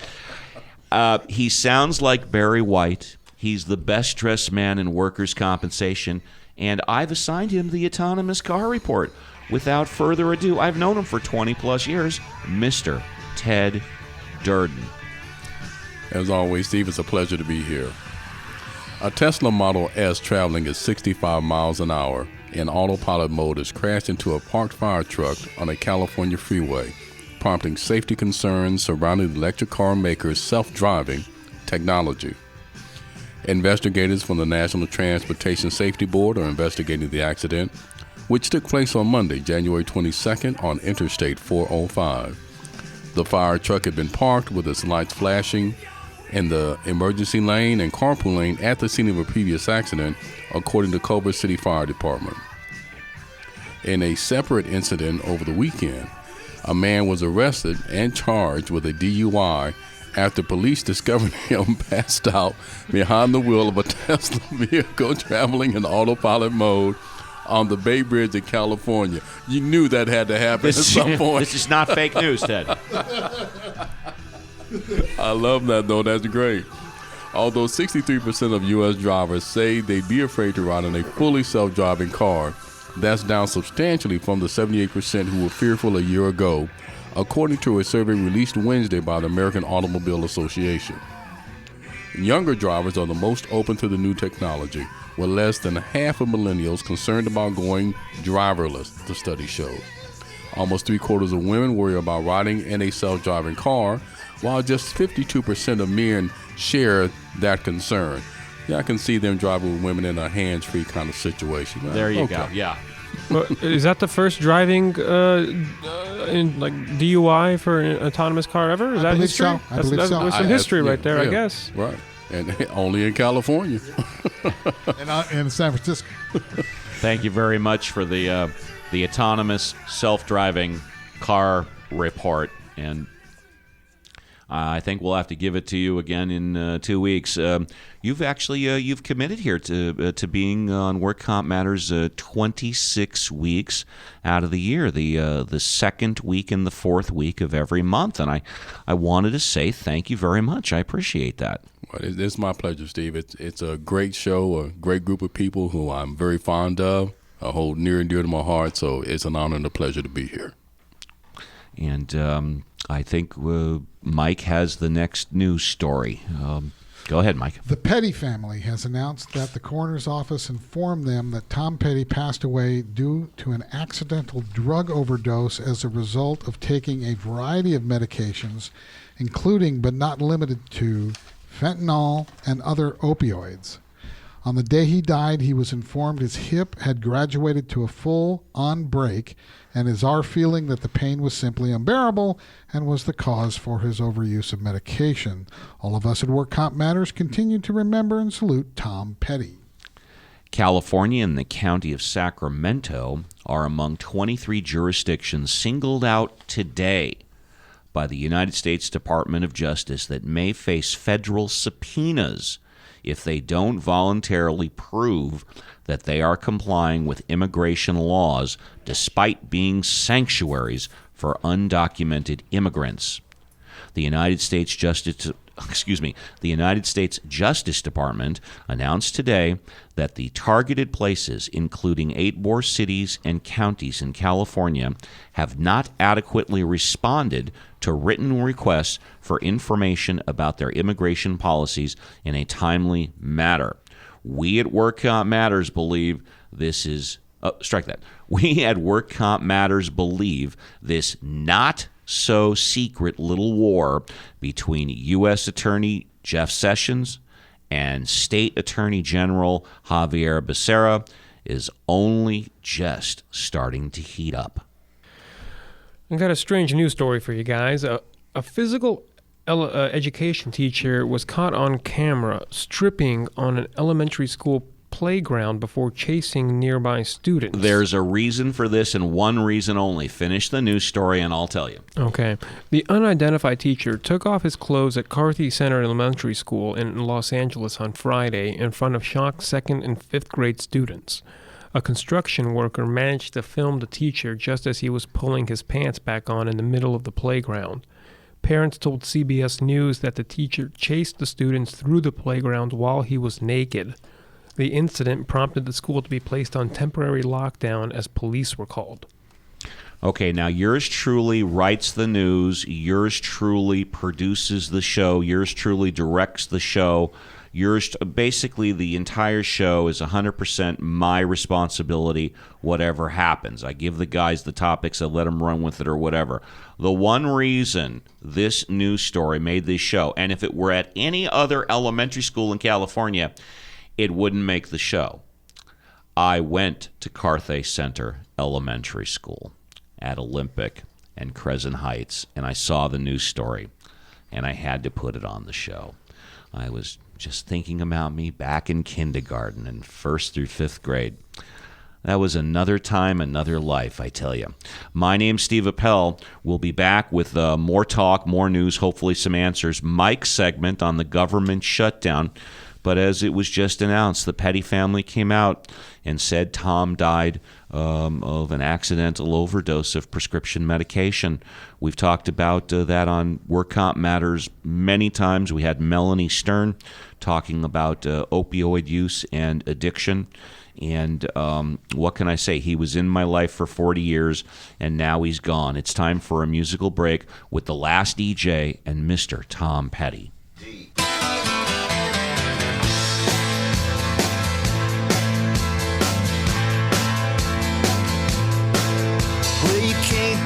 he sounds like Barry White. He's the best dressed man in workers' compensation, and I've assigned him the autonomous car report. Without further ado, I've known him for 20 plus years, Mr. Ted Durden. As always, Steve, it's a pleasure to be here. A Tesla Model S traveling at 65 miles an hour in autopilot mode has crashed into a parked fire truck on a California freeway, prompting safety concerns surrounding the electric car maker's self-driving technology. Investigators from the National Transportation Safety Board are investigating the accident, which took place on Monday, January 22nd on Interstate 405. The fire truck had been parked with its lights flashing in the emergency lane and carpool lane at the scene of a previous accident, according to Culver City Fire Department. In a separate incident over the weekend, a man was arrested and charged with a DUI after police discovered him passed out behind the wheel of a Tesla vehicle traveling in autopilot mode on the Bay Bridge in California. You knew that had to happen at some point. This is not fake news, Ted. I love that, though. That's great. Although 63% of U.S. drivers say they'd be afraid to ride in a fully self-driving car, that's down substantially from the 78% who were fearful a year ago, according to a survey released Wednesday by the American Automobile Association. Younger drivers are the most open to the new technology, with less than half of millennials concerned about going driverless, the study showed. Almost 3/4 of women worry about riding in a self-driving car, while just 52% of men share that concern. Yeah, I can see them driving with women in a hands-free kind of situation. There you go. Yeah. Well, is that the first driving in like DUI for an autonomous car ever? Is I that believe history? so. I believe so. There's some history right there, I Yeah, guess. Right. And only in California. In San Francisco. Thank you very much for the autonomous self-driving car report, and I think we'll have to give it to you again in 2 weeks. You've committed here to being on Work Comp Matters 26 weeks out of the year, the second week and the fourth week of every month, and I wanted to say thank you very much. I appreciate that. Well, it's my pleasure, Steve. It's a great show, a great group of people who I'm very fond of. I hold near and dear to my heart, so it's an honor and a pleasure to be here. And I think Mike has the next news story. Go ahead, Mike. The Petty family has announced that the coroner's office informed them that Tom Petty passed away due to an accidental drug overdose as a result of taking a variety of medications, including but not limited to fentanyl and other opioids. On the day he died, he was informed his hip had graduated to a full-on break, and is our feeling that the pain was simply unbearable and was the cause for his overuse of medication. All of us at Work Comp Matters continue to remember and salute Tom Petty. California and the county of Sacramento are among 23 jurisdictions singled out today by the United States Department of Justice that may face federal subpoenas if they don't voluntarily prove that they are complying with immigration laws despite being sanctuaries for undocumented immigrants. The United States Justice Department announced today that the targeted places, including 8 more cities and counties in California, have not adequately responded to written requests for information about their immigration policies in a timely manner. We at Work Comp Matters believe this is We at Work Comp Matters believe this not so secret little war between U.S. Attorney Jeff Sessions and State Attorney General Javier Becerra is only just starting to heat up. I got a strange news story for you guys. A physical education teacher was caught on camera stripping on an elementary school playground before chasing nearby students. There's a reason for this and one reason only. Finish the news story and I'll tell you. Okay. The unidentified teacher took off his clothes at Carthy Center Elementary School in Los Angeles on Friday in front of shocked 2nd and 5th grade students. A construction worker managed to film the teacher just as he was pulling his pants back on in the middle of the playground. Parents told CBS News that the teacher chased the students through the playground while he was naked. The incident prompted the school to be placed on temporary lockdown as police were called. Okay, now yours truly writes the news. Yours truly produces the show. Yours truly directs the show. Basically, the entire show is 100% my responsibility, whatever happens. I give the guys the topics, I let them run with it or whatever. The one reason this news story made this show, and if it were at any other elementary school in California, it wouldn't make the show. I went to Carthay Center Elementary School at Olympic and Crescent Heights, and I saw the news story, and I had to put it on the show. I was just thinking about me back in kindergarten and 1st through 5th grade. That was another time, another life, I tell you. My name's Steve Appel. We'll be back with more talk, more news, hopefully some answers. Mike's segment on the government shutdown. But as it was just announced, the Petty family came out and said Tom died of an accidental overdose of prescription medication. We've talked about that on Work Comp Matters many times. We had Melanie Stern talking about opioid use and addiction. And what can I say? He was in my life for 40 years, and now he's gone. It's time for a musical break with The Last DJ and Mr. Tom Petty.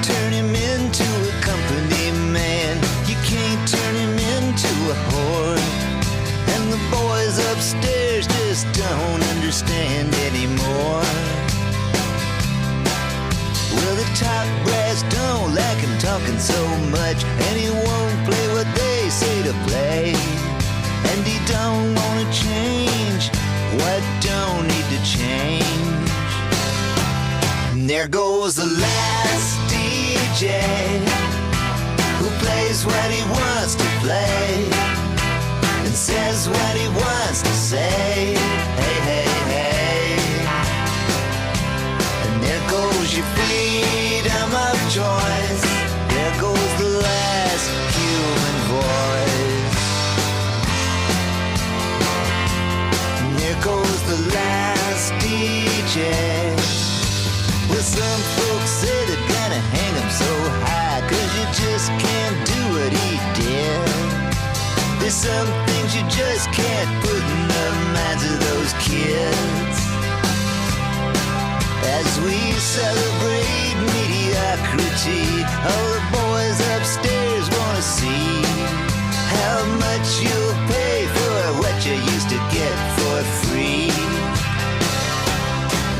Turn him into a company man. You can't turn him into a whore. And the boys upstairs just don't understand anymore. Well, the top brass don't like him talking so much, and he won't play what they say to play. And he don't wanna change what don't need to change. And there goes the last DJ who plays what he wants to play and says what he wants to say. Hey, hey, hey. And there goes your freedom of choice. There goes the last human voice. some things you just can't put in the minds of those kids. As we celebrate mediocrity, all the boys upstairs wanna see how much you'll pay for what you used to get for free.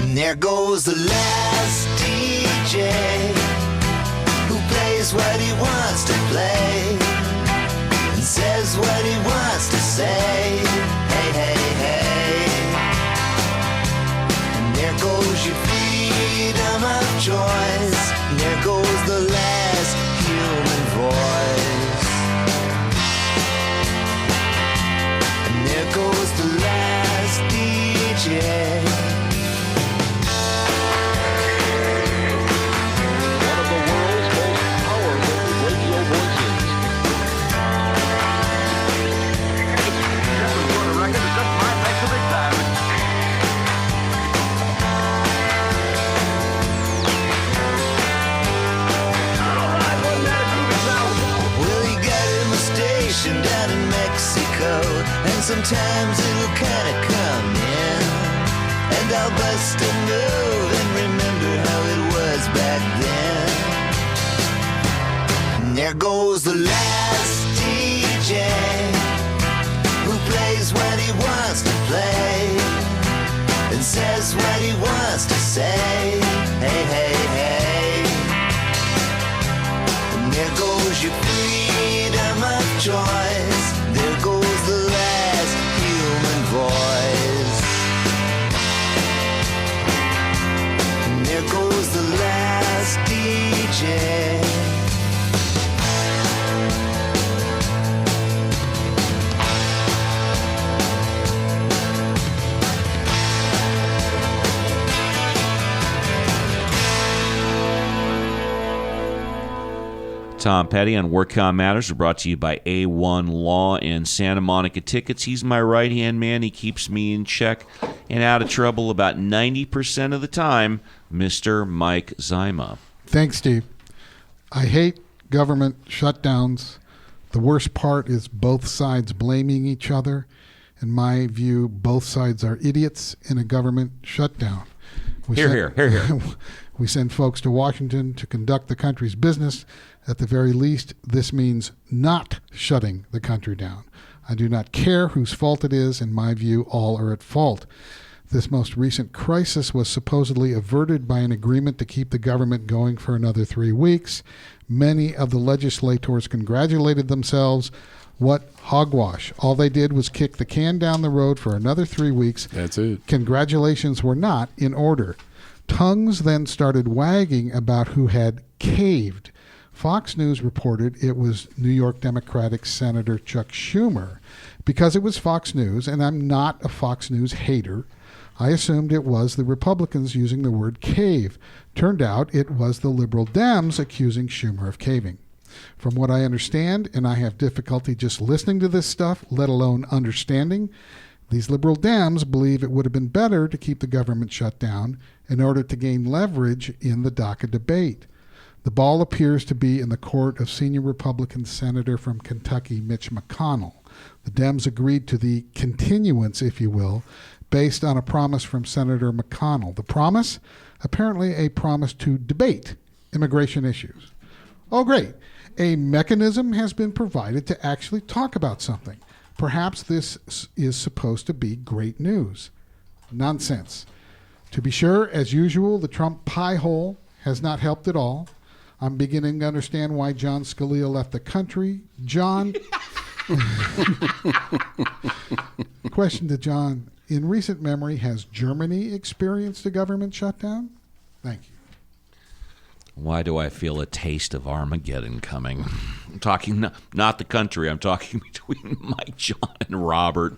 And there goes the last DJ who plays what he wants to play and says what he wants to say. Hey, hey, hey. And there goes your freedom of choice. And there goes the last human voice. And there goes the last DJ. Down in Mexico, and sometimes it'll kinda come in, and I'll bust a move and remember how it was back then. And there goes the last DJ who plays what he wants to play and says what he wants to say. Hey, hey, hey. And there goes your freedom of choice. There goes the last human voice. And there goes the last DJ. Tom Petty on WorkCom Matters are brought to you by A1 Law and Santa Monica Tickets. He's my right-hand man. He keeps me in check and out of trouble about 90% of the time, Mr. Mike Zyma. Thanks, Steve. I hate government shutdowns. The worst part is both sides blaming each other. In my view, both sides are idiots in a government shutdown. Here. We send folks to Washington to conduct the country's business. At the very least, this means not shutting the country down. I do not care whose fault it is. In my view, all are at fault. This most recent crisis was supposedly averted by an agreement to keep the government going for another 3 weeks. Many of the legislators congratulated themselves. What hogwash. All they did was kick the can down the road for another 3 weeks. That's it. Congratulations were not in order. Tongues then started wagging about who had caved. Fox News reported it was New York Democratic Senator Chuck Schumer. Because it was Fox News, and I'm not a Fox News hater, I assumed it was the Republicans using the word cave. Turned out it was the liberal Dems accusing Schumer of caving. From what I understand, and I have difficulty just listening to this stuff, let alone understanding, these liberal Dems believe it would have been better to keep the government shut down in order to gain leverage in the Daca debate. The ball appears to be in the court of senior Republican Senator from Kentucky, Mitch McConnell. The Dems agreed to the continuance, if you will, based on a promise from Senator McConnell. The promise? Apparently a promise to debate immigration issues. Oh, great. A mechanism has been provided to actually talk about something. Perhaps this is supposed to be great news. Nonsense. To be sure, as usual, the Trump pie hole has not helped at all. I'm beginning to understand why John Scalia left the country. John, question to John. In recent memory, has Germany experienced a government shutdown? Thank you. Why do I feel a taste of Armageddon coming? I'm talking not the country. I'm talking between Mike, John, and Robert.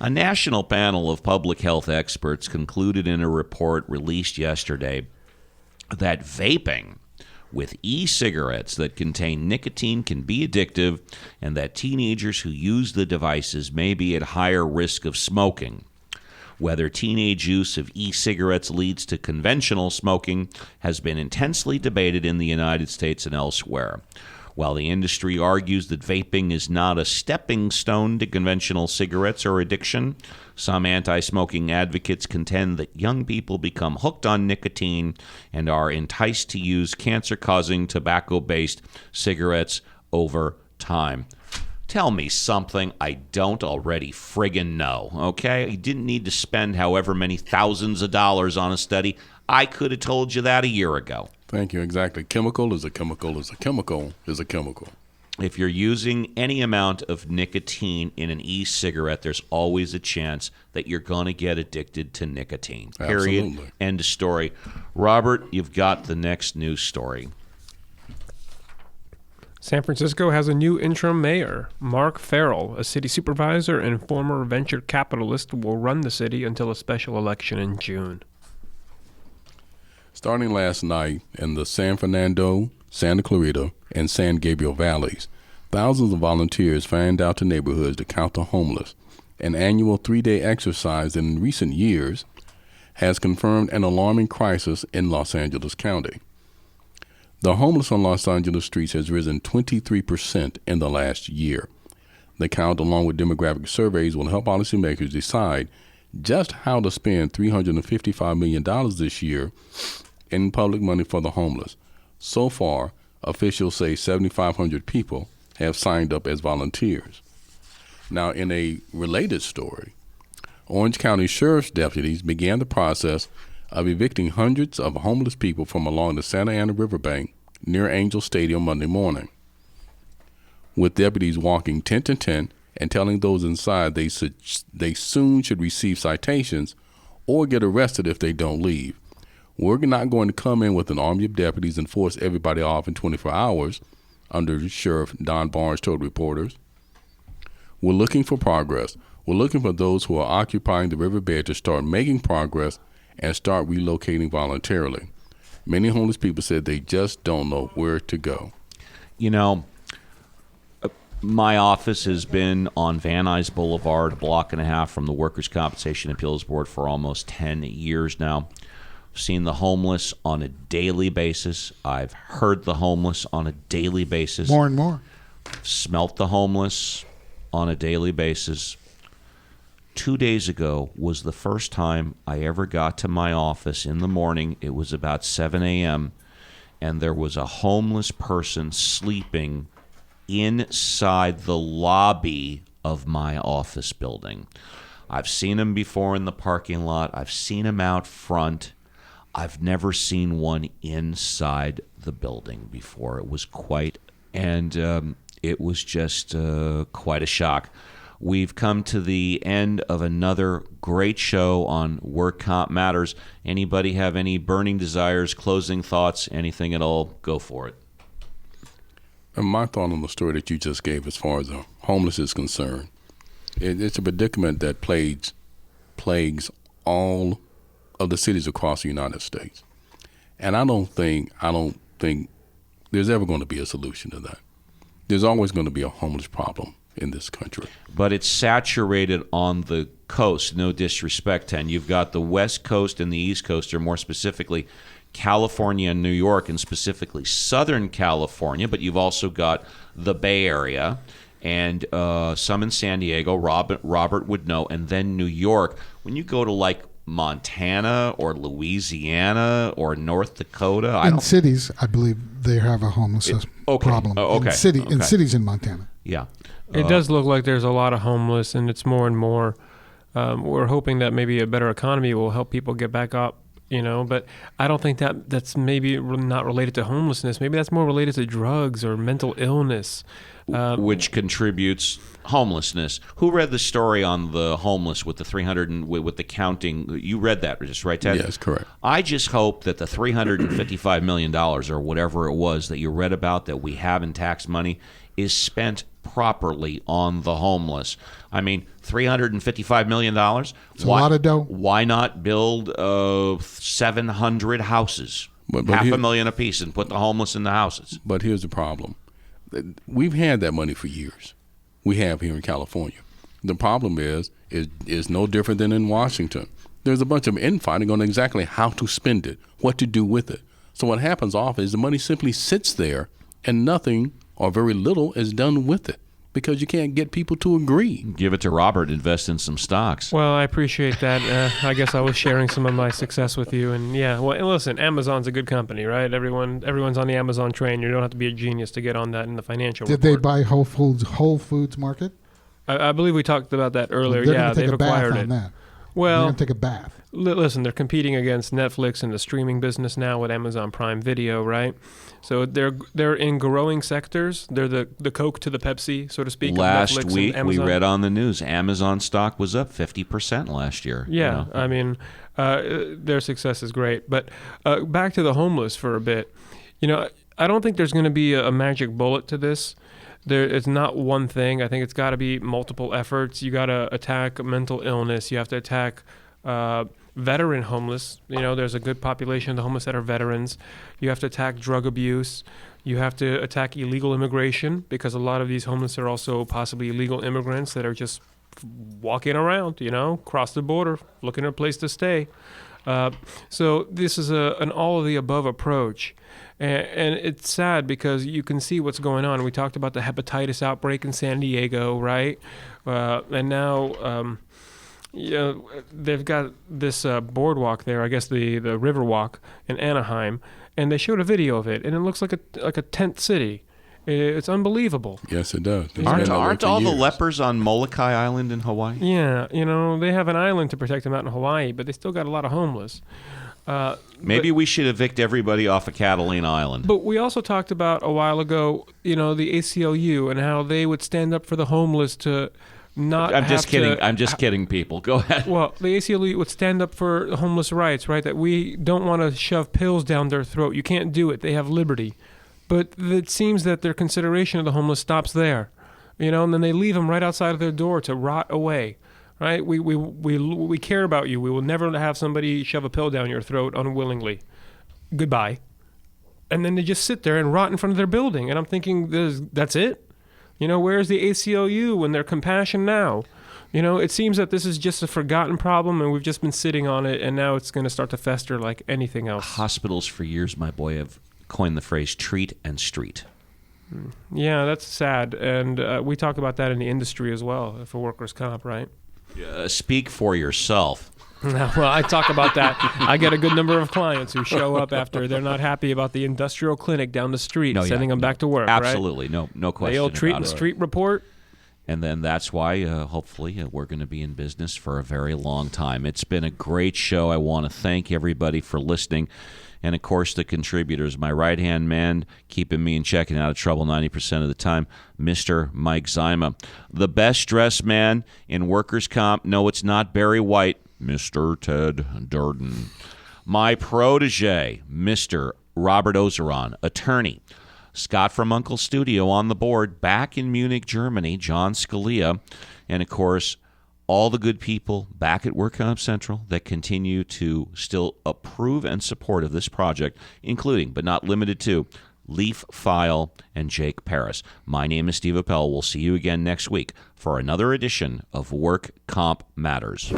A national panel of public health experts concluded in a report released yesterday that vaping with e-cigarettes that contain nicotine can be addictive, and that teenagers who use the devices may be at higher risk of smoking. Whether teenage use of e-cigarettes leads to conventional smoking has been intensely debated in the United States and elsewhere. While the industry argues that vaping is not a stepping stone to conventional cigarettes or addiction, some anti-smoking advocates contend that young people become hooked on nicotine and are enticed to use cancer-causing tobacco-based cigarettes over time. Tell me something I don't already friggin' know, okay? You didn't need to spend however many thousands of dollars on a study. I could have told you that a year ago. Thank you. Exactly. Chemical is a chemical is a chemical is a chemical. If you're using any amount of nicotine in an e-cigarette, there's always a chance that you're going to get addicted to nicotine. Period. Absolutely. End of story. Robert, you've got the next news story. San Francisco has a new interim mayor. Mark Farrell, a city supervisor and former venture capitalist, will run the city until a special election in June. Starting last night in the San Fernando, Santa Clarita, and San Gabriel valleys, thousands of volunteers fanned out to neighborhoods to count the homeless, an annual 3-day exercise that in recent years has confirmed an alarming crisis in Los Angeles County. The homeless on Los Angeles streets has risen 23% in the last year. The count, along with demographic surveys, will help policymakers decide just how to spend $355 million this year in public money for the homeless. So far, officials say 7,500 people have signed up as volunteers. Now, in a related story, Orange County Sheriff's deputies began the process of evicting hundreds of homeless people from along the Santa Ana riverbank near Angel Stadium Monday morning, with deputies walking tent to tent and telling those inside they soon should receive citations or get arrested if they don't leave. We're not going to come in with an army of deputies and force everybody off in 24 hours, Under Sheriff Don Barnes told reporters. We're looking for progress. We're looking for those who are occupying the riverbed to start making progress and start relocating voluntarily. Many homeless people said they just don't know where to go. You know, my office has been on Van Nuys Boulevard, a block and a half from the Workers' Compensation Appeals Board for almost 10 years now. I've seen the homeless on a daily basis. I've heard the homeless on a daily basis. More and more. Smelt the homeless on a daily basis. 2 days ago was the first time I ever got to my office in the morning. It was about 7 a.m., and there was a homeless person sleeping inside the lobby of my office building. I've seen him before in the parking lot. I've seen him out front. I've never seen one inside the building before. It was quite a shock. We've come to the end of another great show on Work Comp Matters. Anybody have any burning desires, closing thoughts, anything at all? Go for it. And my thought on the story that you just gave as far as the homeless is concerned, it's a predicament that plagues all of the cities across the United States. And I don't think there's ever going to be a solution to that. There's always going to be a homeless problem in this country. But it's saturated on the coast, no disrespect, Ten. You've got the West Coast and the East Coast, or more specifically California and New York, and specifically Southern California, but you've also got the Bay Area and some in San Diego, Robert would know, and then New York. When you go to like Montana or Louisiana or North Dakota, in cities, I believe they have a homelessness problem. In cities in Montana. Yeah. It does look like there's a lot of homeless, and it's more and more. We're hoping that maybe a better economy will help people get back up, but I don't think that's maybe not related to homelessness. Maybe that's more related to drugs or mental illness. Which contributes homelessness. Who read the story on the homeless with the 300 with the counting? You read that, just right, Ted? Yes, correct. I just hope that the $355 million or whatever it was that you read about that we have in tax money is spent properly on the homeless. I mean, $355 million. It's a lot of dough. Why not build 700 houses, but $500,000 apiece, and put the homeless in the houses? But here's the problem. We've had that money for years. We have here in California. The problem is no different than in Washington. There's a bunch of infighting on exactly how to spend it, what to do with it. So what happens often is the money simply sits there and nothing or very little is done with it because you can't get people to agree. Give it to Robert, invest in some stocks. Well, I appreciate that. I guess I was sharing some of my success with you. And yeah, well, listen, Amazon's a good company, right? Everyone's on the Amazon train. You don't have to be a genius to get on that in the financial Did report. they buy Whole Foods Market? I believe we talked about that earlier. They're Yeah, gonna take they've a bath acquired on it. that. They're Well, going to take a bath. listen, they're competing against Netflix in the streaming business now with Amazon Prime Video, right? So they're in growing sectors. They're the Coke to the Pepsi, so to speak. of Last Netflix week, and we Amazon. read on the news, Amazon stock was up 50% last year. Yeah, I mean, their success is great. But back to the homeless for a bit. I don't think there's going to be a magic bullet to this. It's not one thing. I think it's got to be multiple efforts. You got to attack mental illness. You have to attack veteran homeless. There's a good population of the homeless that are veterans. You have to attack drug abuse. You have to attack illegal immigration because a lot of these homeless are also possibly illegal immigrants that are just walking around, cross the border, looking for a place to stay. So this is an all-of-the-above approach. And it's sad because you can see what's going on. We talked about the hepatitis outbreak in San Diego, right? And now they've got this boardwalk there, I guess the Riverwalk in Anaheim, and they showed a video of it, and it looks like a tent city. It's unbelievable. Yes, it does. Aren't all the lepers on Molokai Island in Hawaii? Yeah, they have an island to protect them out in Hawaii, but they still got a lot of homeless. Maybe we should evict everybody off of Catalina Island. But we also talked about a while ago, the ACLU and how they would stand up for the homeless to not I'm have just kidding. to- I'm just kidding, people. Go ahead. Well, the ACLU would stand up for homeless rights, right? That we don't want to shove pills down their throat. You can't do it. They have liberty. But it seems that their consideration of the homeless stops there, and then they leave them right outside of their door to rot away. Right? We care about you. We will never have somebody shove a pill down your throat unwillingly. Goodbye. And then they just sit there and rot in front of their building. And I'm thinking, that's it? Where's the ACLU and their compassion now? It seems that this is just a forgotten problem and we've just been sitting on it and now it's going to start to fester like anything else. Hospitals for years, my boy, have coined the phrase treat and street. Yeah, that's sad. And we talk about that in the industry as well for workers' comp, right? Speak for yourself. Well, I talk about that. I get a good number of clients who show up after they're not happy about the industrial clinic down the street, sending them back to work. Absolutely, right? no question. They'll treat about and it. street report. And then that's why, hopefully, we're going to be in business for a very long time. It's been a great show. I want to thank everybody for listening. And, of course, the contributors. My right-hand man, keeping me in check and out of trouble 90% of the time, Mr. Mike Zyma. The best-dressed man in workers' comp. No, it's not Barry White. Mr. Ted Durden. My protege, Mr. Robert Ozeron, attorney. Scott from Uncle Studio on the board, back in Munich, Germany, John Scalia, and, of course, all the good people back at Work Comp Central that continue to still approve and support of this project, including, but not limited to, Leaf File and Jake Paris. My name is Steve Appel. We'll see you again next week for another edition of Work Comp Matters.